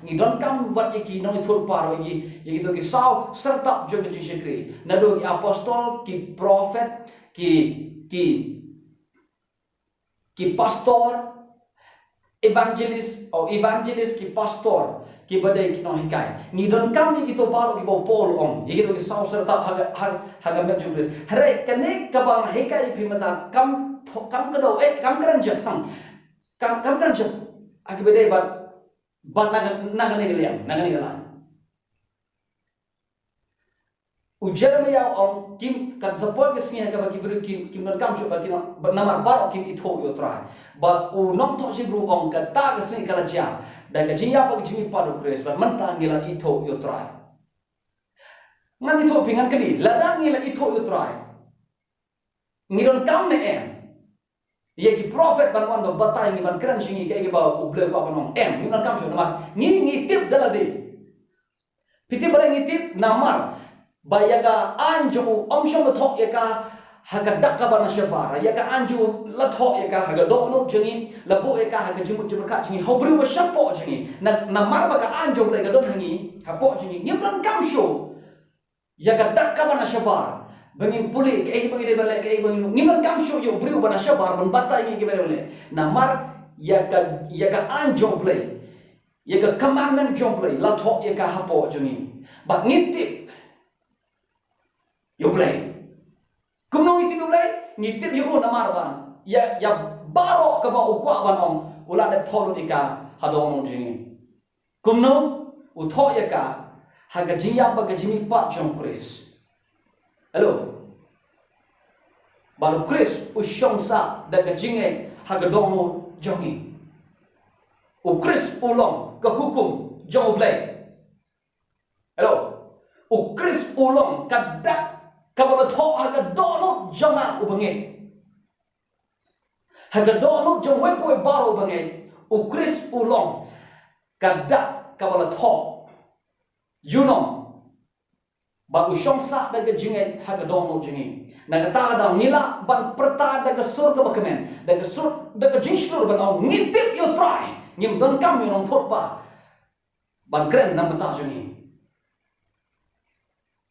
Ni don kam buat iki nong thul paro iki to ki saw serta jo ki shikri. Nado ki apostol, ki prophet, ki pastor, evangelist ki pastor, ki badai ki no hikai. Ni don kam ni to paro ki bo pol ong. Iki to ki saw serta haga met jo Chris. Hare kanek ka bang hikai pi mata kam kado kam kran shaphang. Kam kran shap. Aki badai bat Nangne geliam, Nangne gelan. Jeremiah om kim kan sepoi ke sini ka bagi beri kim non kam shu bagi namar bar kim itho yo try. But nong to si bru om ka ta ke sini kala jia. Da ka jia bagi jimi padu kres but menta ngila itho yo try. Ngan itho pingan kali ladang ngila itho yo try. Ngidon kam ne em. Ye ki prophet ban wan do batai ni ban kran singi ke ba uble ba banong em ni non kam shu namar ngi tip dalade. Piti balai ngi tip namar bayaga anju omshom la thok yaka haga dakka bana shabara yaka anju la thok yaka haga dokno jengi la bo yaka haga jimu jumka jengi hobru wa shapo jengi na marba ka anju la ga don hangi hapo jengi nimlan kamsho yaka dakka bana shabara bangin puli ke bangi de bale ke bangi nimlan kamsho yo bru bana shabara ban bata ngi ke bale na mar yaka anju play yaka commandment jomplay la thok yaka hapo jengi but nitip yo Blei. Kumno ngitip yo Blei, ngitip yo namar ban. Ya baro ka ba ukwa banong ula de tholu dika hadong jingi. Kumno u tho ya ka haga jinya ba ga jimi pat jong Chris. Hello. Balu Chris u shongsa da ga jinge haga dong jongi. U Chris ulong ka hukum jong Blei. Hello. U Chris ulong ka dak kabala thoh haga dono jama ubange haga dono jong wepo baro ubange u Chris ulong kada kabala thoh junong ba u shongsa daga jinge haga dono jinge naga ta da mila ban perta daga sur ka bakamen daga jinshur ban ong ngitip yo try ngim don kam yo nong thot pa ban kren nam ta jinge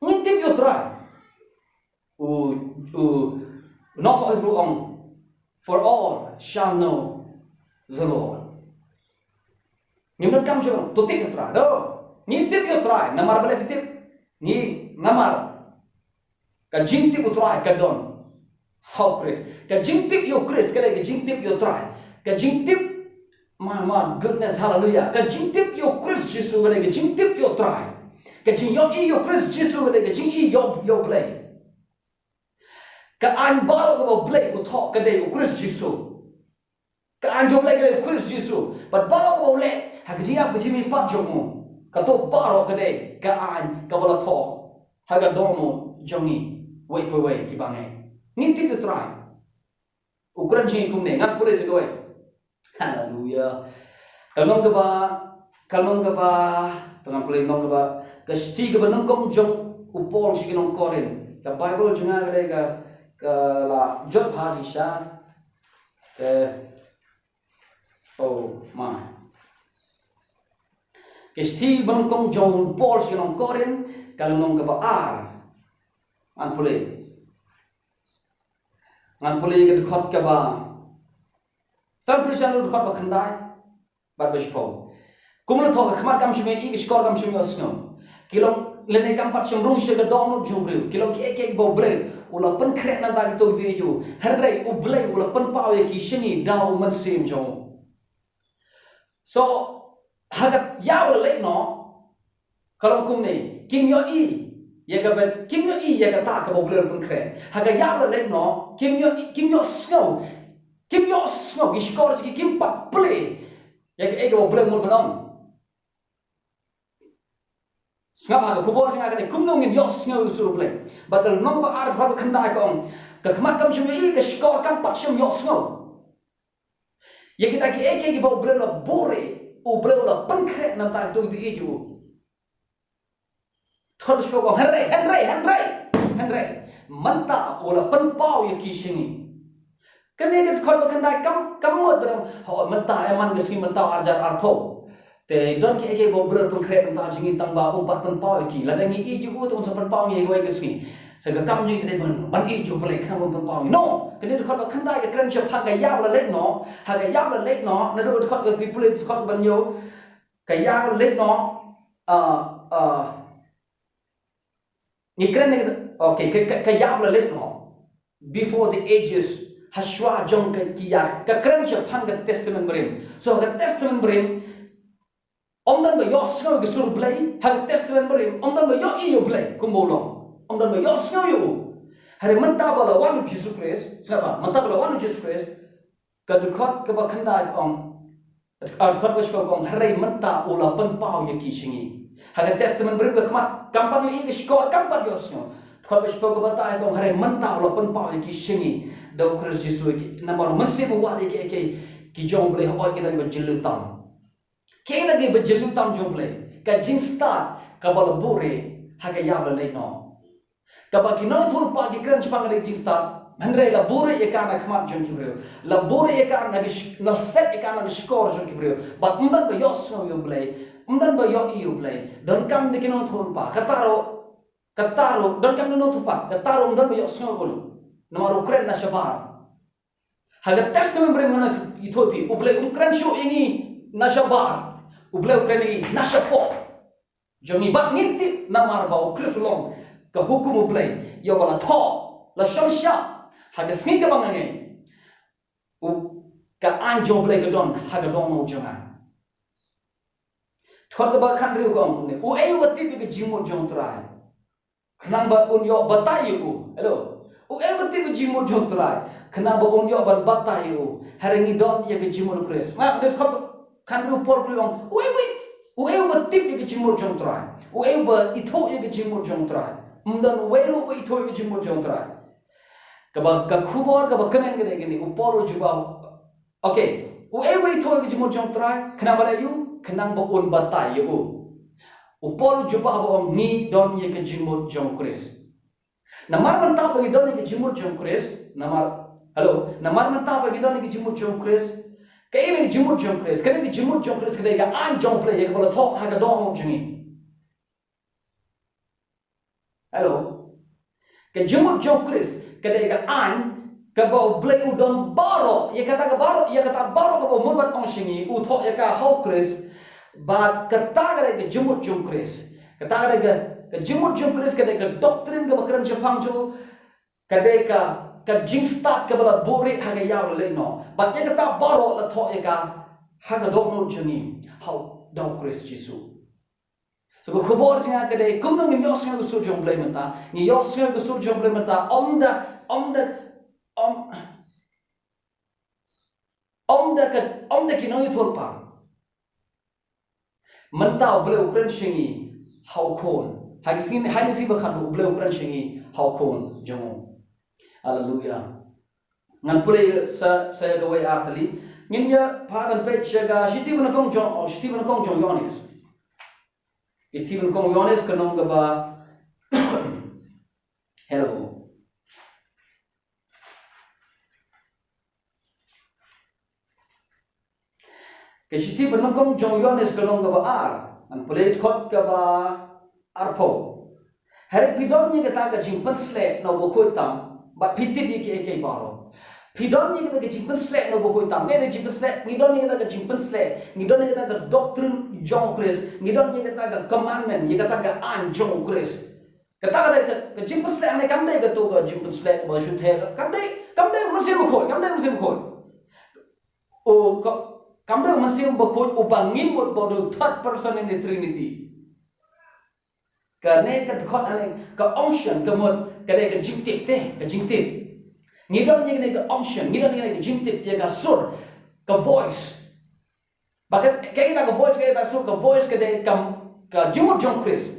ngitip yo try not all wrong, for all shall know the Lord. Nimut kam jurong, tu tip yotra, do. Ni tip yotra, namar balik tip, ni namar. Ka jingtip yotra, ka don. How Chris? Ka jingtip yo Chris, ka jingtip yotra. Ka jingtip, my goodness, hallelujah. Ka jingtip yo Chris Jisu, ka jingtip yotra. Ka jing yo Chris Jisu, ka jing yo Blei. Ka an baro ka Blei utho ka de Chris Jisu ka an jo Blei ka Chris Jisu but baro ka le ha ka jiya ka jimi pat jomo ka to baro ka de ka an ka bala tho ha ga domo jongi wei ki bangai ni tip you try ukran ji kum ne ngat pule se doi hallelujah kalong ka ba tangan pule nong ka ba ka sti ka ba nong kom jong upol ji nong koren ka Bible junga ka de ka la jot bhaji sha oh my ke sti bang kong jong pol sinong korin kalong ka ba ar an pule ke khot ka ba tan pule san khot ba khandai ba bishpo kumla tho khmat kam shme ik skor kam shme osno kilong lene kampat sumrung shega dong jumbriu kilong ke bo Blei ula pen kre na da gitu bi ju herrei u Blei ula pen pau ye ki shingi dau man sim jong so hagat ya ula le no kalong kum ne kim yo i ye ka ben kim yo i ye ka ta ka bo Blei pen kre haga ya ula le no kim yo snow ki skor ki kim pa Blei ye ka bo Blei mun banong ngap ha ko bor singa ka kumno ngin yos ngeu sur Blei badal nong ba ar phab khanda ka ong ka khmat kam shumi ka skor kam pat shum yos ngeu ye kita ki bo Blei la bore u Blei la pankre nam ta to bi ju thot shpo ko henry manta ola pan pau ye ki singi kane ka khot ba khanda kam mod ba ho manta e man ngi manta ar jar ar pho te don ke bo blur pengkret ta jingi tangba umpat penpau ki la dangi I ju tu sa penpau ye goi kesni sa ga kam ji ke ban I ju blei kham penpau no ke ne khot ba khandai ke kran shaphang ga ya la lek no ha ga ya la lek no na do khot ga people khot ban yo ga ya la lek no ni kran ne okay ka ya la lek no before the ages haswa jong ka kiya ka kran shaphang ga testament brim so ga testament brim ông dan ba yo sngew ge sur Blei ha testament brim ông dan ba yo I yo Blei kumbolong ông dan ba yo sngew yo hari menta bala wanu Jisu Christ siapa menta bala wanu Jisu Christ ka dukot ka ba khanda ong dukot ba shpa ong hari menta ula pen pau ye ki singi ha testament brim ka khamat kampan yo I ge skor kampan yo sngew dukot ba shpa ka ba ta ong hari menta ula pen pau ye ki singi do Christ Jisu ki namar manse bo wa ke ki jong Blei hoi ke da ba jilu tam kaya lagi berjelu tam jong Blei ka jing start ka bala bure ha ka ya bala no ka ba ki no thul pa ki kran chpang le jing start mandre la bure ye kana khmat jong ki breu la bure ye kana na set ye kana score jong ki breu but umdan ba yos no yo Blei umdan ba yo I yo Blei don kam de ki no thul pa kataro don kam no thul pa kataro umdan ba yos no ko no maro kren na shabar ha ga testament bring na Ethiopia u Blei kran show ingi na shabar Blei Ukraini nasha po jongi bat ngintip na marba ukrisulong ka hukum Blei yo bala thoh la shamsha haga sngi ka bangange u ka anjo Blei ka don haga don no jonga thot ka ba khan riu ko ne u ayu batti bi ka jimo jong trai khnang ba un yo batai u hello u ayu batti bi jimo jong trai khnang ba un yo ban batai u harangi don ye ka jimo kres ma ne thot kan ru por priong ueu batip ye jimur jong trai ueu ba itho ye jimur jong trai umdan weru ba itho ye jimur jong trai ka khubor ka kamen ge gini upolo juba okay ueu ba itho ye jimur jong trai khna bala yu khnang ba un batai ye upolo juba ba ni don ye jimur jong kres namar manta ba don ye jimur jong kres namar hello namar manta ba don ye jimur jong kres kaei me jimur jong kres kene ki jimur jong kres kene ga an jong Blei ye ka bala thoh ha ga dong jingi hello ke jimur jong kres kene ga an ka ba Blei u don baro ye kata baro ka ba mun bat ong singi u thoh ye ka ho kres ba kata ga jimur jong kres kata ga jimur jong kres kene ga doctrine ga bakran shaphang chu kade ka jing start ka bala bore ha ga yaw le no but ye kata baro la thoh ye ka ha ga dong no jingi how dong Christ Jisu so ko khobor jinga ka de kumno ngi yosngew ko sur jong Blei menta ngi yosngew ko sur jong Blei menta om da ki no yithol pa menta Blei ukran shingi how khon ha gi sin ha ni si ba khat Blei ukran shingi how khon jong hallelujah ngan pulai saya ga wai artali nginya pagan page ga Stephen kong jong yones Stephen kong yones kanong ga ba hello ke Stephen kong jong yones kanong ga ba ar an pulai khot ga ba arpo hari pidon ni ga ta ga jing pansle no bo khoi tam but piti bi ke baro pidon ni ga jing pansle no bo khoi tam ga jing pansle ni don ni ga jing pansle ni don ni ga doctrine jong Christ ni don ni ga commandment ni ga an jong Christ kata ga jing pansle ane kam dai ga to ga jing pansle ba shu the kam dai masim khoi o kam dai masim ba khoi o bangin mod bodo third person in the Trinity ka ne ka khot ane ka unction ka mod ka de ka jingtip te ka jingtip ni don ni ne ka unction ni don ni ka jingtip ye ka sur ka voice bakat ka ita ka voice ka de ka jimur jong Christ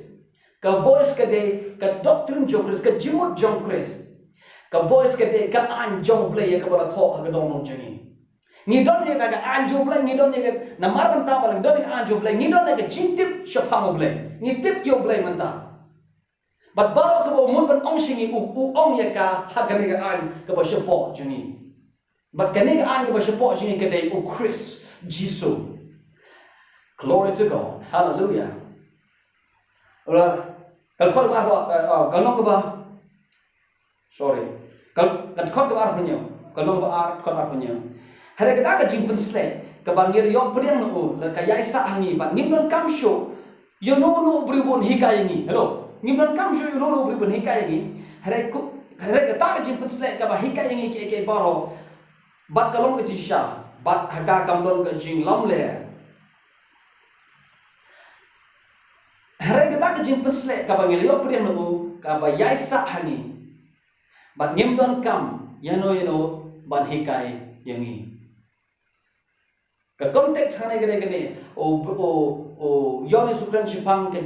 ka voice ka de ka doctrine jong Christ ka jimur jong Christ ka voice ka de ka an jong Blei ye ka bala thoh ka dong no jingi ni don ni ka an jong Blei ni don ni ka na mar ban ta bala don ni an jong Blei ni don ni ka jingtip shaphang Blei ni tip yo Blei manta but baro ka bo mun ban ong singi u ong ya ka ha ka ni ga an ka ba shapo jingi but ka ni ga an ka ba shapo jingi ka de u Christ Jisu Glory to God. Hallelujah. Kalau kau kalau nong kaba, sorry. Kalau kau kaba punya, kalau nong kaba punya. Hari kita ke jingpen slek, kebangir yok periang nu, kaya isa hangi, but ngimnon kamsho, you know no beribun hikai ini. Hello, ngimnon kamsho you know no beribun hikai ini. Hari kita ke jingpen slek, kaba hikai ini ke baro, but kalau ke jisha, but haka kamdon ke jing lamler. Hari kita ke jingpen slek, kaba ngir yok periang nu, kaba yaisa hangi, but ngimnon kam, you know, but hikai yang ini. Ke konteks hane gede yoni sukran shaphang ke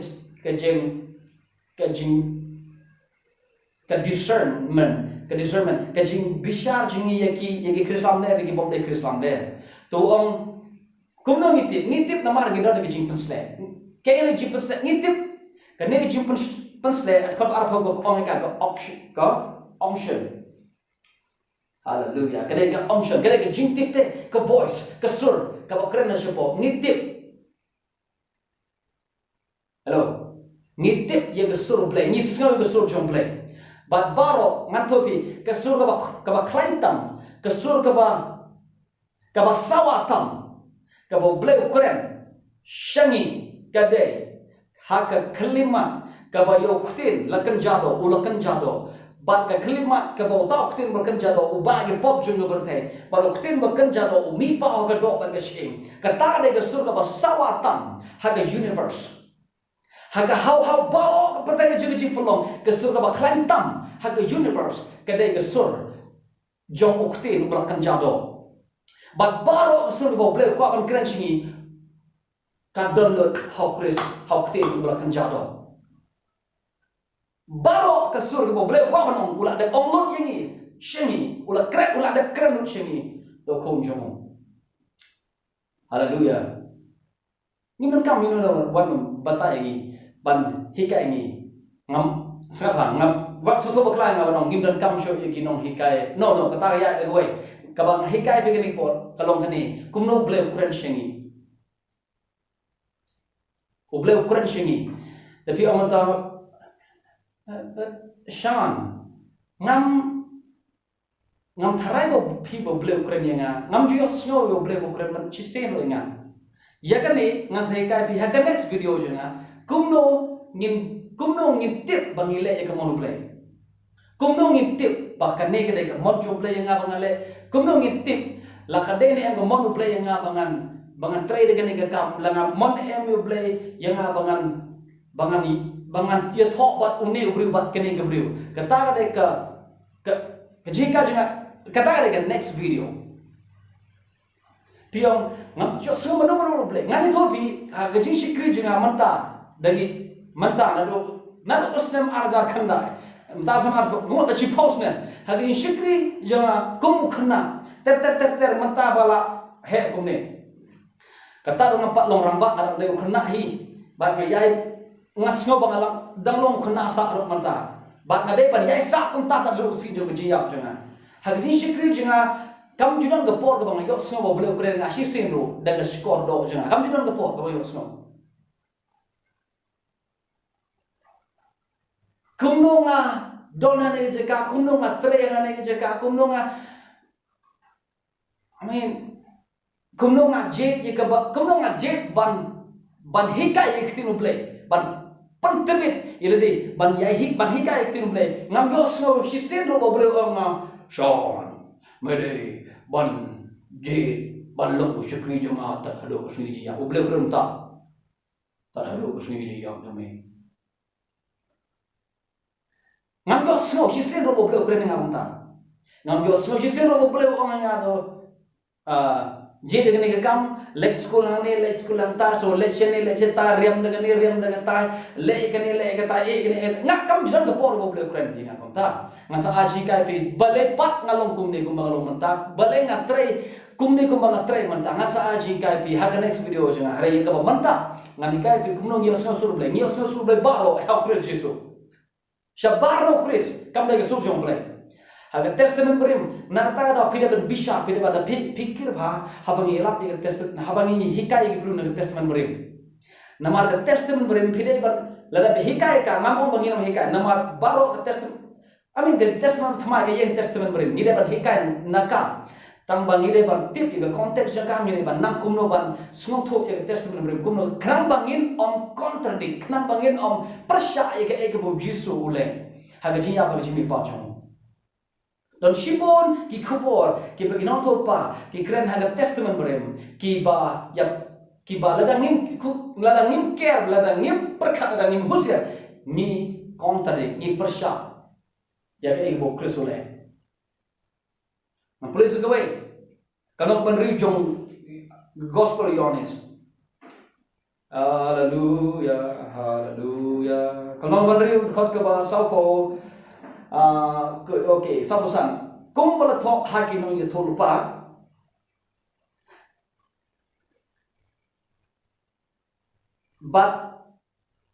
discernment ke jing bishar jingi yaki krislam ne yaki bom de krislam de to ong kumno ngitip namar ngido de jing pensle ke ene jing pensle ngitip ke ne jing pensle at kop arpa ko ong ka onction. Hallelujah. Kadang onction, kadang jingtip te, ke voice, ke sur, ke bakren na siapa, ngitip. Hello, ngitip ye ke sur Blei, ngisngau ke sur jong Blei. But baro ngantopi ke sur ke klentam, ke sur ke sawa tam, ke Blei ukren, shangi, kadai, haka khyllipmat, ke Ktien, lakan jado. Bat ke khyllipmat ke thoh Ktien berkan jado ubagi pop jung pyrthei baru Ktien berkan jado mi pa ke dok ke shim kata de ke sur ke sawa tam haga universe haga how balo ke pyrthei ke jing pelong ke sur ke klentam haga universe ke de ke sur jong Ktien berkan jado bat baro ke sur ke Blei ko akan keren singi kadon lot how Ktien berkan jado baro ke sur ke Blei ko manong ulah de onglot yangi shengi ulah de kren lut shengi do Khun jong. Hallelujah. Ni man kam no wan bata yangi ban hika yangi ngam saphang ngam wat soto baklai ngam nong ngim dan kam sho yaki nong hikai no kata ya de goi kabang hikai pe ni pot kalong khani kumno Blei kren shengi Blei kren shengi tapi amata Sean, ngam tharai bo people Blei Ukraine nga, ngam iohsngew yo Blei Ukraine man chisen lo nga. Yakane ngan sai kai pi haka next video jo nga, kumno ngin tip bangile ya kamon Blei. Kumno ngin tip bakane ke ka mon jo Blei nga bangale, kumno ngin tip lakade ne ang mon Blei nga bangan trade gani ka kam langa mon em yo Blei nga bangan dia thoh bat une ubriu bat kene gabriu kata ke jika juga kata ke next video piong ngam jo semua mano Blei ngani thopi ke jing sikri juga manta nado osnem argar khanda mta samar gum achi posnen ha jing sikri juga kum khna ter manta bala he kumne kata dong empat long rambak ada de khna hi bat ngayai ngasngo bangalang danglong khna sa ro manta bat ngade ban yai sa kum ta lu si jo jiap jonga hagji shikri jonga kam junan ga por ga bang yo sngo Blei Ukraine nga shi sin ro da ga skor do jonga kam junan ga por ga yo sngo kumno nga dona ne je ka kumno nga tre nga ne je ka kumno nga kumno nga jet ye ka kumno nga jet ban hika ye Ktien Blei ban pentebit ilade ban hika Ktien Blei ngam yo snow shi sen ro Blei nga Sean mede ban jet ban long shukri jama ta halo sni ji ya Blei Ukraine ta halo sni ji ya me ngam yo snow shi sen ro Blei Ukraine ngam ta ngam yo snow shi sen ro Blei nga do je dengan ni kam lek school hang ta so lek chen ta riam dengan ta lek kata e ngak kam judan ke por bo Blei Ukraine ni ngam ta ngan sa aji kai pi bale pat ngalong kum ni kum bangalong menta bale ngatre kum ni kum bangatre menta ngan sa aji kai pi ha next video jeng hari ka menta ngan kai pi kum no ngios sur Blei baro help Chris Jisu shabarno Chris kam de sur jong Blei haga testament berim nata da pide ban bisa pide ban pikir ba habangi lap ye testament habangi hikai ye bru na testament berim namar ka testament berim pide ban lada hikai ka ngamong bangi nam hikai namar baro ka testament the testament thma ka ye testament berim ngide ban hikai naka tang bangi de ban tip ye context yang kami ban nam kumno ban sngong thok ye testament berim kumno kran bangin om contradict kran bangin om persya ye ka bo Jisu ule haga jinya ba jimi pa jong dan shibon ki kubor ki bagi nonto pa ki kren haga testament berem ki ba ladang nim care ladang nim perkhat ladang nim husir ni contradict ni persya ya ke ibo krisole na please go away kanok ban jong gospel yones hallelujah hallelujah kanok ban khot ka ba saupo okay, sabusan. Kung bala thoh haki no ye thoh lupa. But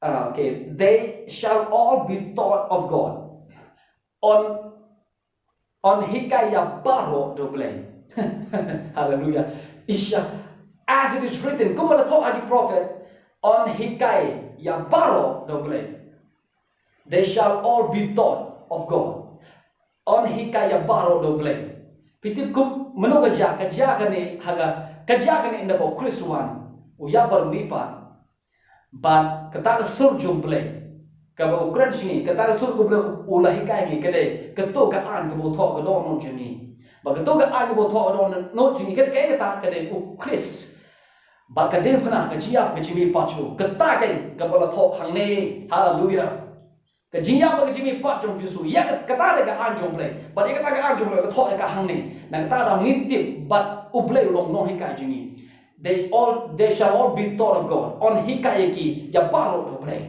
okay, they shall all be taught of God. On hikaya baro do Blei. Hallelujah. Isha, as it is written, kung bala thoh haki prophet on hikaya baro do Blei. They shall all be taught of God. On hikaya baro do Blei. Pitip kum meno kaja kane haga kaja kane inda bo Kriswan. Uya bar mipa. But kata sur jum Blei. Kaba ukran sini kata sur ko Blei ulah hikaya ni kade keto ka an ko bo tho ko do no jini. Ba keto ka an ko bo tho do no jini kade kade u Kris. Ba kade phana kajia kajimi pachu kata kai kabala tho hang ne. Hallelujah. Ka jingya ba jimi pat jong Jisu ya kata ga an jong Blei ba de kata ga an jong Blei tho ka hang ni na kata da ngitip but u Blei long no hikai jingi they shall all be taught of God on hikai ki ya baro do Blei.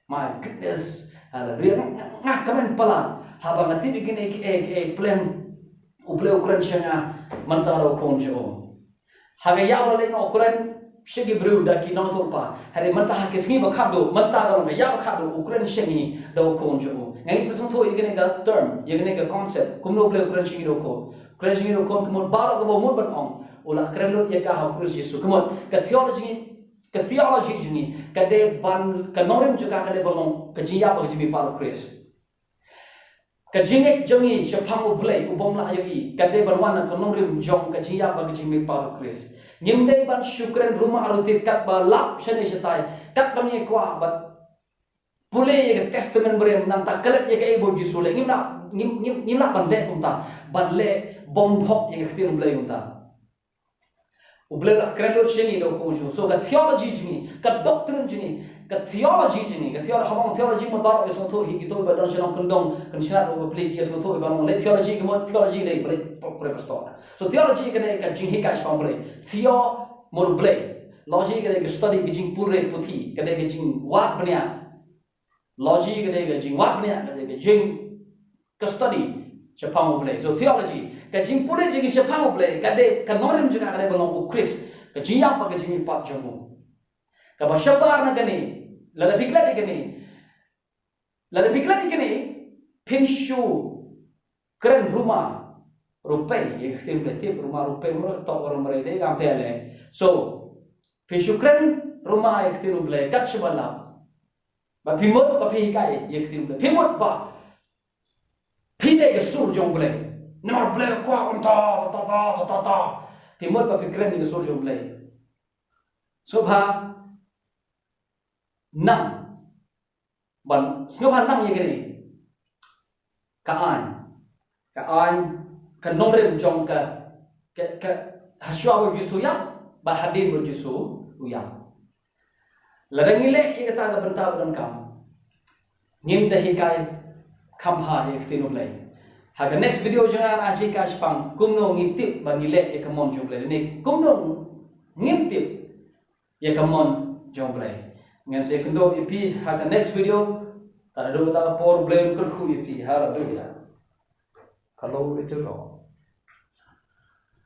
My goodness, hallelujah. Ngak kamen pala haba ngati bikin ek plan u Blei ukran shanga manta do konjo haga ya wala le no ukran shegi bru da ki non thulpa hari manta ha kesngi ba khado manta ga nga ya ba khado ukran shengi do konjo ngai present tho yegene ga term yegene ga concept kumno Blei ukran shengi do ko ukran shengi do ko kumon baro ga bo mun ban ong ula krelo ye ka ha Kris Jisu kumon ka theology jini ka de ban ka nongrim juga ka de bolong ka jiya ba jimi paro Kris ka jingek jongi shaphang u Blei u bom la yogi ka de ban wan ka nongrim jong ka jiya ba jimi paro Kris Nyimdei ban syukran rumah arutit kat ba lap shane shatai kat bang ye kwa bat pule ye testament berem nang ta kelet ye ka ibo Jisu le ngimna ban le kumta ban le bom phok ye khtin Blei kumta u Blei la kren lot shengi do ko so ka theology jini ka doctrine jini ka theology jini ka theology mo bar so tho hi to ba don shenong kondong kan shara o Blei ki so tho ba le theology mo theology le Blei pre pastor so theology ka ne ka jing hi ka spam Blei theo mor Blei logic ka ne ka study ka jing pure puthi ka ne ka jing wat bnya logic ka ne ka jing wat bnya ka ne ka jing ka study shaphang Blei so theology ka jing pure jing shaphang Blei ka de ka norim juga ka ne bolong u Kris ka jing yang pa ka jing pat jomu ka ba shabar na gani lada pikla di gani pinshu keren rumah rupai ye khtim Blei tip rumah rupai mo to orang mereka gam tele so pinshu keren rumah ye khtim Blei kat shbala ba pimot ba pi kai ye khtim Blei pimot ba pide ke sur jong Blei namar Blei kwa ta pimot ba pikren ni sur jong Blei so ba nang ban snobhan nang ye gani kaan ka nongrim jong ka haswa bo Jisu ya ba hadin bo Jisu ya ladangile ye kata ga banta ban kam nim da hikai khamha ye khtin Blei ha ka next video jangan aji ka spang kumno ngitip ba ngile ye kamon jong Blei ni kumno ngitip ye kamon jong Blei ngan se kendo ipi ha ka next video ta do ta por Blei kur khu ipi hallelujah kalau itu loh